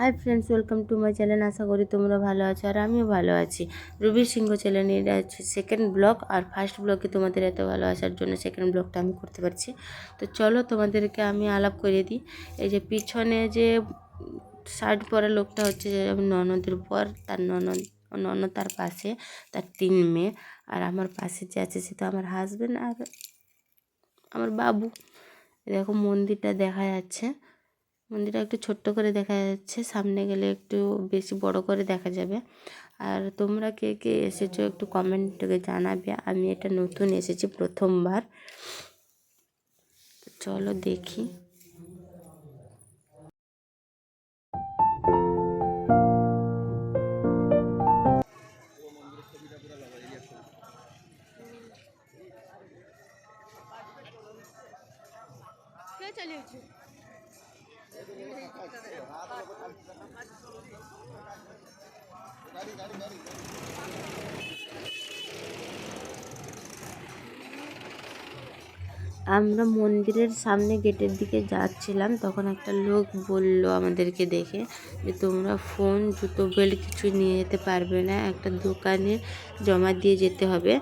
High friends, welcome to my channel. আশা করি তোমরা ভালো আছো আর আমিও ভালো আছি। রুবি সিংহ চ্যানেলে এটা হচ্ছে সেকেন্ড ব্লগ, আর ফার্স্ট ব্লগে তোমাদের এত ভালো আসার জন্য সেকেন্ড ব্লগটা আমি করতে পারছি। তো চলো তোমাদেরকে আমি আলাপ করে দিই। এই যে পিছনে যে শার্ট পরা লোকটা হচ্ছে যে আমি ননদের পর, তার ননদ তার পাশে তার 3 মেয়ে, আর আমার পাশে যে আছে সে তো আমার হাজব্যান্ড আর আমার বাবু। দেখো মন্দিরটা দেখা যাচ্ছে, মন্দিরটা একটু ছোট্ট করে দেখা যাচ্ছে, সামনে গেলে একটু বেশি বড় করে দেখা যাবে। আর তোমরা কে কে এসেছো একটু কমেন্টে জানাবে। আমি এটা নতুন এসেছি, প্রথমবার। চলো দেখি। আমরা মন্দিরের সামনে গেটের দিকে যাচ্ছিলাম, তখন একটা লোক বলল আমাদেরকে দেখে যে তোমরা ফোন, জুতো, বেল্ট কিছু নিয়ে যেতে পারবে না, একটা দোকানে জমা দিয়ে যেতে হবে।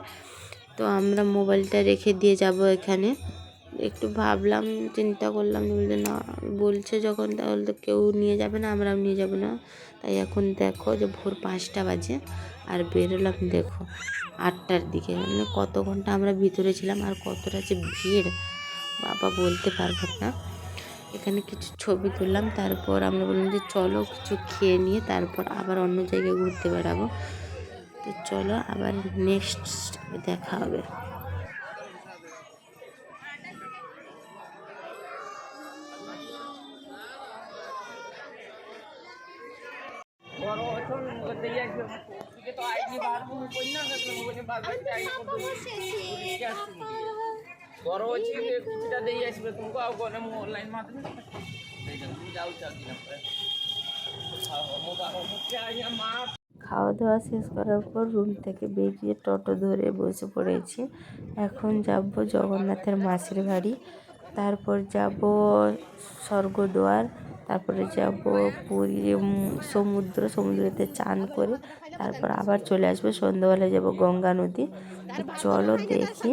তো আমরা মোবাইলটা রেখে দিয়ে যাব এখানে। একটু ভাবলাম, চিন্তা করলাম, বলতে না বলছে যখন, তাহলে তো কেউ নিয়ে যাবে না, আমরাও নিয়ে যাব না। তাই এখন দেখো যে ভোর 5টা বাজে আর বেরোলাম দেখো 8টার দিকে। মানে কত ঘন্টা আমরা ভিতরে ছিলাম আর কতটা যে ভিড় বাবা বলতে পারবো না। এখানে কিছু ছবি তুললাম, তারপর আমরা বললাম যে চলো কিছু খেয়ে নিয়ে তারপর আবার অন্য জায়গায় ঘুরতে বেড়াবো। তো চলো আবার নেক্সট দেখা হবে। খাওয়া দাওয়া শেষ করার পর রুম থেকে বেরিয়ে টোটো ধরে বসে পড়েছি। এখন যাব জগন্নাথের মাসির বাড়ি, তারপর যাব স্বর্গদ্বার, তারপরে যাব পুরী সমুদ্রেতে চান করে তারপর আবার চলে আসবো। সন্ধ্যাবেলায় যাব গঙ্গা নদী। তো চলো দেখি।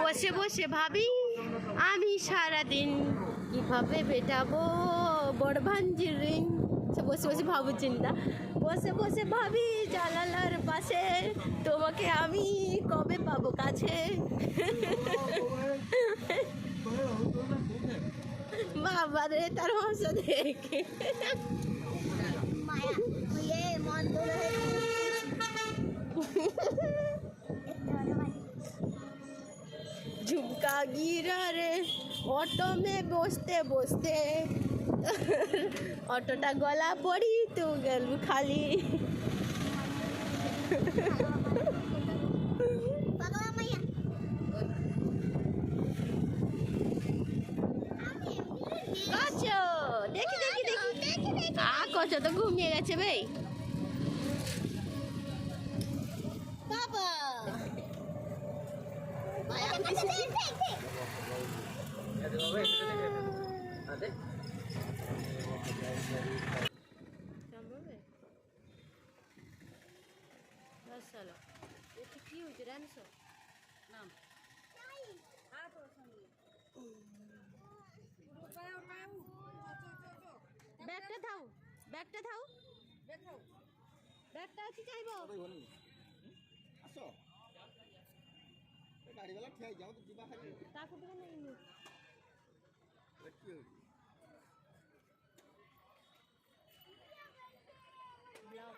বসে বসে ভাবি আমি সারাদিন কিভাবে বেটাবো বড়ভাঞ্জির ঋণ। বসে বসে ভাবু চিন্তা, বসে বসে ভাবি জানালার পাশে তোমাকে আমি কবে পাবো কাছে। বাবা রে তার হাসা দেখে झुमका गिरा रे ऑटो में बसते बसते অটোটা গলা পড়ি তো গেল খালি। দেখি দেখি দেখি কচো তো ঘুমিয়ে গেছে ভাই। বাবা কি হয়েছে রানছো নাম ব্যাগটা দাও, ব্যাগটা দাও, ব্যাগটা আছে চাইবো আসো গাড়ি वाला ঠিয়াই যাও তো দিবা খালি তাকু তো নেই নি কি হই ব্লগ।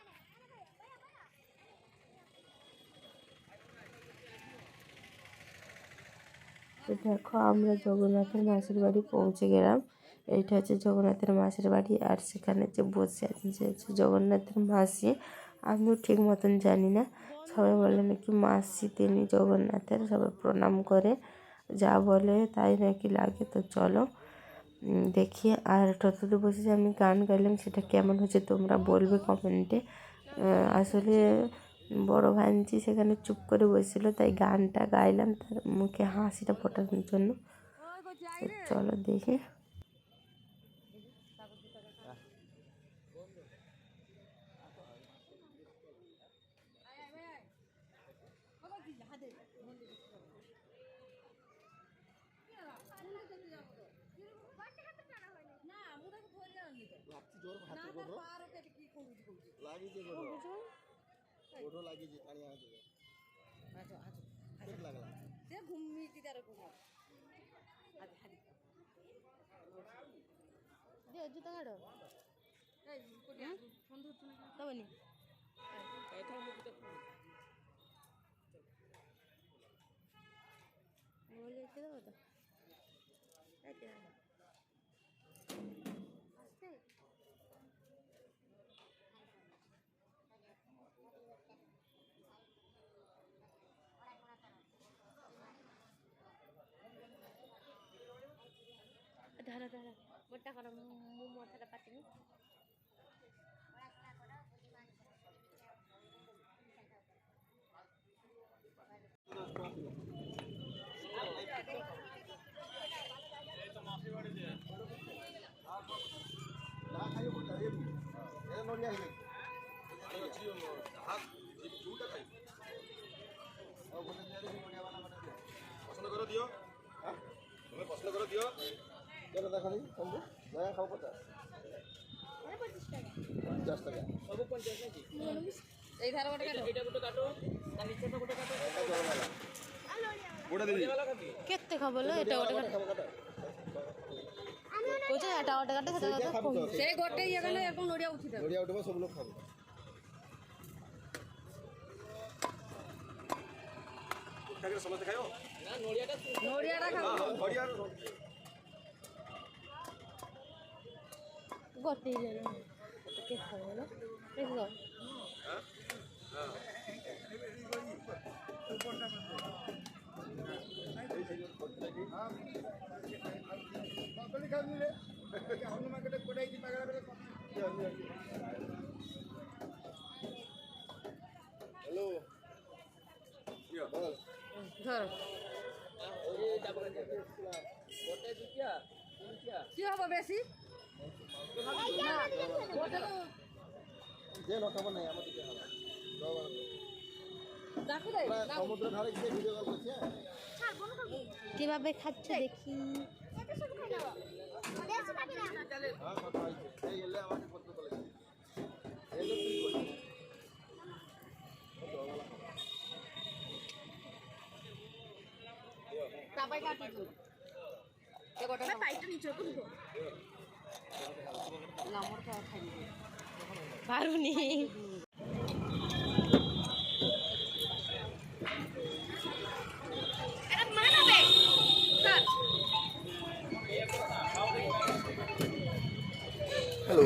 তো দেখো আমরা জগন্নাথের মাসির বাড়ি পৌঁছে গেলাম। এইটা হচ্ছে জগন্নাথের মাসির বাড়ি, আর সেখানে যে বসে আছেন সে হচ্ছে জগন্নাথের মাসি। আমিও ঠিক মতন জানি না, সবাই বলে নাকি মাসি তিনি জগন্নাথের, সবাই প্রণাম করে, যা বলে তাই নাকি লাগে। তো চলো দেখি। আর টোটোতে বসে যে আমি গান গাইলাম সেটা কেমন হচ্ছে তোমরা বলবে কমেন্টে। আসলে বড় ভাঞ্জি সেখানে চুপ করে বসেছিল, তাই গানটা গাইলাম তার মুখে হাসিটা ফোটানোর জন্য। তো চলো দেখি। ধারা ধারা মোটা করা মাথাটা পাতিনি। পছন্দ করে দিও, হ্যাঁ তুমি পছন্দ করে দিও। কেন দেখানি বন্ধু জায়গা খাও 50 টাকা সব 50 নাকি এই ধারা গোটা কাটো, এটা গোটা কাটো, আর নিচেটা গোটা কাটো, এটা জোড়া লাগা গোটা দিবি কেতে খাবলো এটা ওটা কাটো কোচে এটা ওটা কাটো সেটা কম সেই গোটে ইয়ে গেলে এরকম নড়িয়া উঠি দেবে, নড়িয়া উঠবে সব লোক খাবে। খাইলে সমস্ত খাইও না, নড়িয়াটা খাও, নড়িয়া গোটে ইয়ে না কে খাবলো দেখো। হ্যাঁ হ্যাঁ হ্যালো বল ধর কি হবে বেশি যে লখাবো নাই আমার দিকে হবে সমুদ্র ধারে গিয়ে ভিডিও কল করছে কিভাবে খাচ্ছে দেখি। হ্যাঁ কথা হয়েছে এই এলে আমাকে করতে বলেছে এলে তুই করছিস তারপরে কাটি দিও এ গোটা পাইটা নিচে করব না মোর খাওয়া খাই দিও পারুনি। এটা মানাবে স্যার। হ্যালো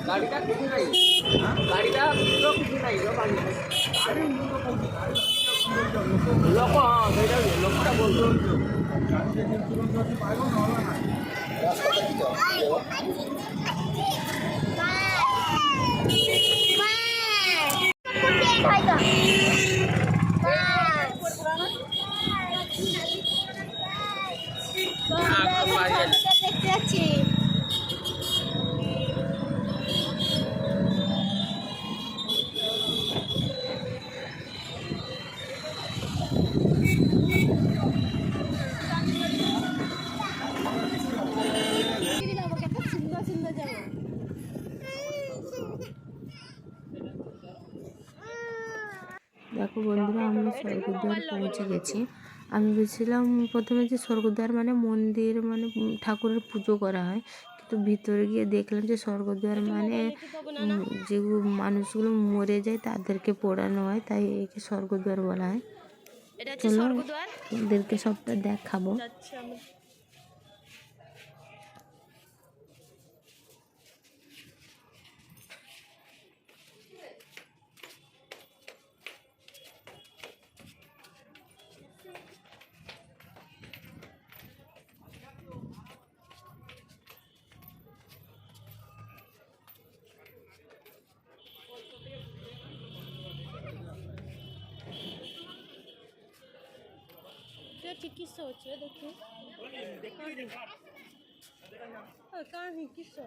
गाड़ीटा किसी नहीं, गाड़ीटा किसी नहीं लो गाड़ी लोक हाँ बेटा लोकटा बोलते দেখতে যাচ্ছি দেখো বন্ধুরা আমরা স্বর্গদ্বার পৌঁছে গেছি। আমি বলছিলাম প্রথমে যে স্বর্গদ্বার মানে মন্দির মানে ঠাকুরের পুজো করা হয়, তো ভিতরে গিয়ে দেখলাম যে স্বর্গদ্বার মানে যে মানুষগুলো মরে যায় তাদেরকে পোড়ানো হয়, তাই একে স্বর্গদ্বার বলা হয়। এটা হচ্ছে চলো স্বর্গদ্বার। ওদেরকে সবটা দেখাবো। যাচ্ছি আমরা। चिकित्सा होती है देखिए कहाँ है किस्सा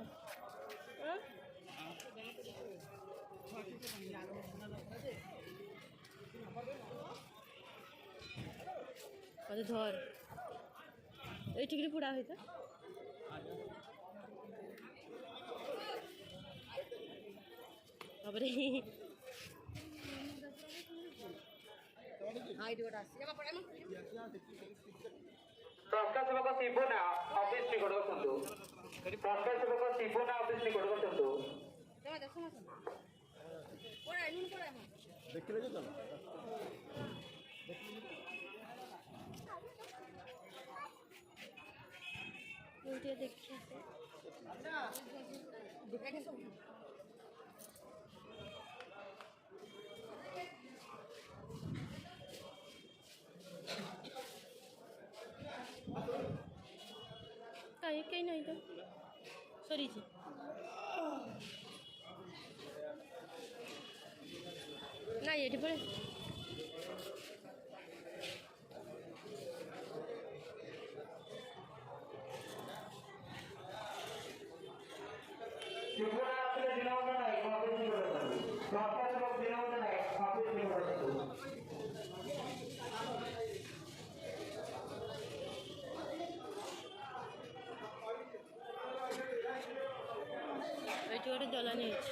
ধর এই টিকিট পুরা হইতো তারপরে ପ୍ରକାଶକ ଶିବୁନା ଅଫିସ ଟିକଟ କରନ୍ତୁ। ପ୍ରକାଶକ ଶିବୁନା ଅଫିସ ଟିକଟ କରନ୍ତୁ। ଦେଖିଲେ ଯେ ତମେ देखिए कहीं नहीं तो सॉरी जी ना ये पड़े ଶିବୁନା ଆସିଲେ ଦିନବନ୍ଧ ନାୟକ ଅଫିସ ଟିକଟ କରନ୍ତୁ। ପ୍ରକାଶକ ଦିନବନ୍ଧ ନାୟକ ଅଫିସ ଟିକଟ କରନ୍ତୁ। ଏଠି ଗୋଟେ ଜଲାନି ଅଛି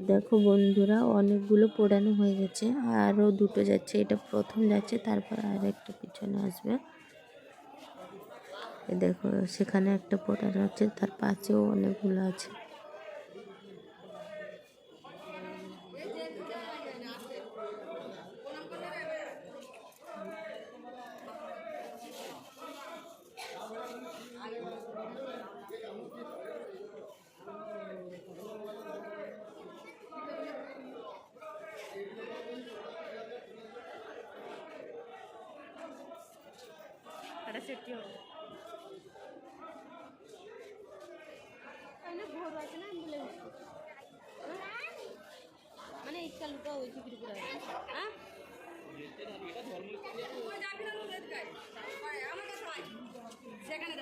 দেখো বন্ধুরা অনেকগুলো পোড়ানো হয়ে গেছে, আরও দুটো যাচ্ছে, এটা প্রথম যাচ্ছে, তারপর আর একটা পিছনে আসবে। দেখো সেখানে একটা পোড়ানো হচ্ছে, তার পাশেও অনেকগুলো আছে। এটা সেফটি হবে ঘর আছে না মানে ইচ্ছা লুকা ওই টিকিট পুরা হ্যাঁ সেখানে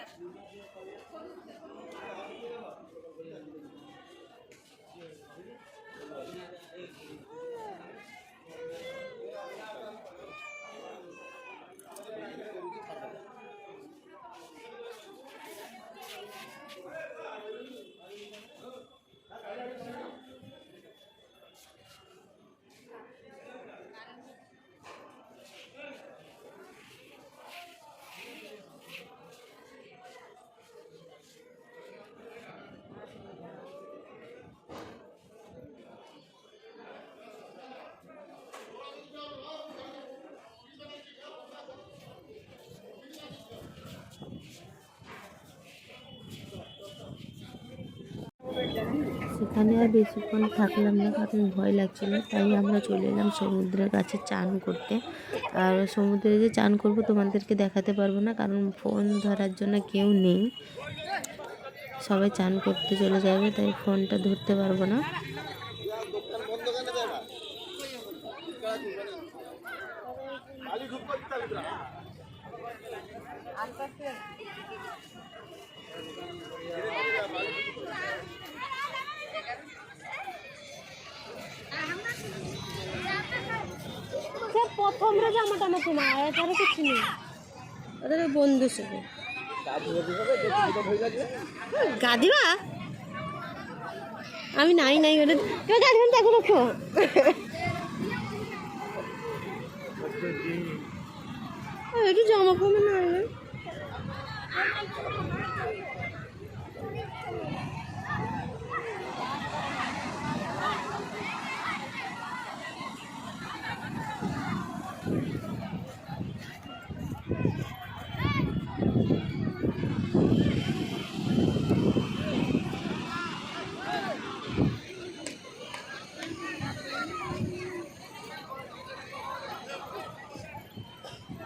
সেখানে আর বেশিক্ষণ থাকলাম না, কারণ ভয় লাগছিল, তাই আমরা চলে এলাম সমুদ্রের কাছে চান করতে। আর সমুদ্রে যে চান করব তোমাদেরকে দেখাতে পারবো না, কারণ ফোন ধরার জন্য কেউ নেই, সবাই চান করতে চলে যাবে, তাই ফোনটা ধরতে পারবো না। জামা টামা কেনা আর তারা কিছু নেই, ওদের বন্ধু শুধু গা দিবা। আমি নাই নাই ওদের গাড়ি দেখো দেখো একটু জামা কমে না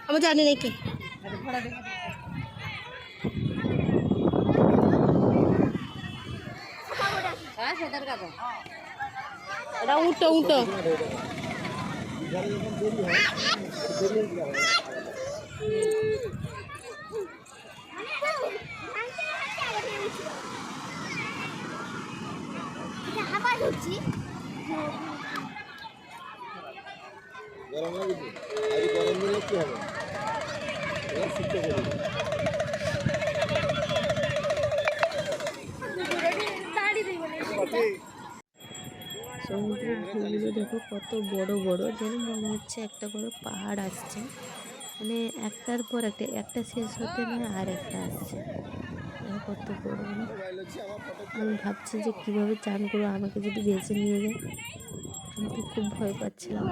আমি জানি নাকি এটা উল্টো উল্টো গরম লাগে আর গরম দিলে কি হবে এবার শিখতে পারবে সমুদ্রের ঢেউগুলো দেখো কত বড় বড়, যেন মনে হচ্ছে একটা করে পাহাড় আসছে, মানে একটার পর একটা, একটা শেষ হতে নয় আর একটা আসছে, কত বড় বড়। আমি ভাবছি যে কীভাবে চান করবো, আমাকে যদি ভেসে নিয়ে যায়, আমি তো খুব ভয় পাচ্ছিলাম।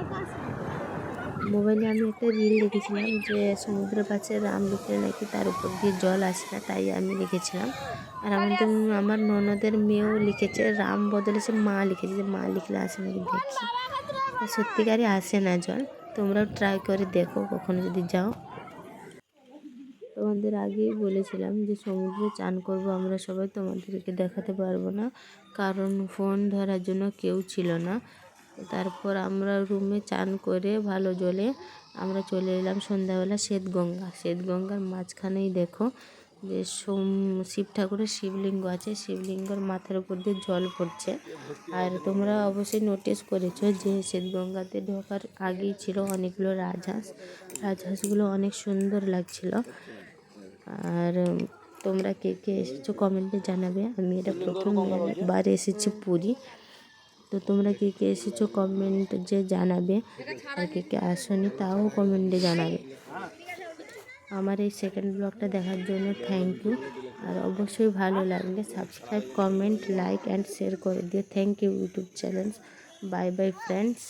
মোবাইলে আমি একটা রিল দেখেছিলাম যে সমুদ্রের পাশে রাম লিখলে নাকি তার উপর দিয়ে জল আসে না, তাই আমি লিখেছিলাম। আর আমার ননদের মেয়েও লিখেছে রাম বদলে সে মা লিখেছে, যে মা লিখলে আসে নাকি, দেখি সত্যিকারই আসে না জল। তোমরাও ট্রাই করে দেখো কখনো যদি যাও। তোমাদের আগেই বলেছিলাম যে সমুদ্রে চান করব আমরা সবাই, তোমাদেরকে দেখাতে পারবো না কারণ ফোন ধরার জন্য কেউ ছিল না। তারপর আমরা রুমে চান করে ভালো জলে আমরা চলে এলাম সন্ধ্যাবেলা শ্বেতগঙ্গার মাঝখানেই দেখো যে শিব ঠাকুরের শিবলিঙ্গ আছে, শিবলিঙ্গর মাথার উপর দিয়ে জল পড়ছে। আর তোমরা অবশ্যই নোটিস করেছো যে শ্বেতগঙ্গাতে ঢোকার আগেই ছিল অনেকগুলো রাজহাঁসগুলো অনেক সুন্দর লাগছিল। আর তোমরা কে কে এসেছো কমেন্টে জানাবে। আমি এটা প্রথমবার এসেছি পুরী, তো তোমরা কে কে এসেছো কমেন্ট যে জানাবে, আর কে কে আসনি তাও কমেন্টে জানাবে। আমার এই সেকেন্ড ব্লগটা দেখার জন্য থ্যাংক ইউ। আর অবশ্যই ভালো লাগলে subscribe, comment, like and share করে দিও। Thank you YouTube channel. Bye bye friends.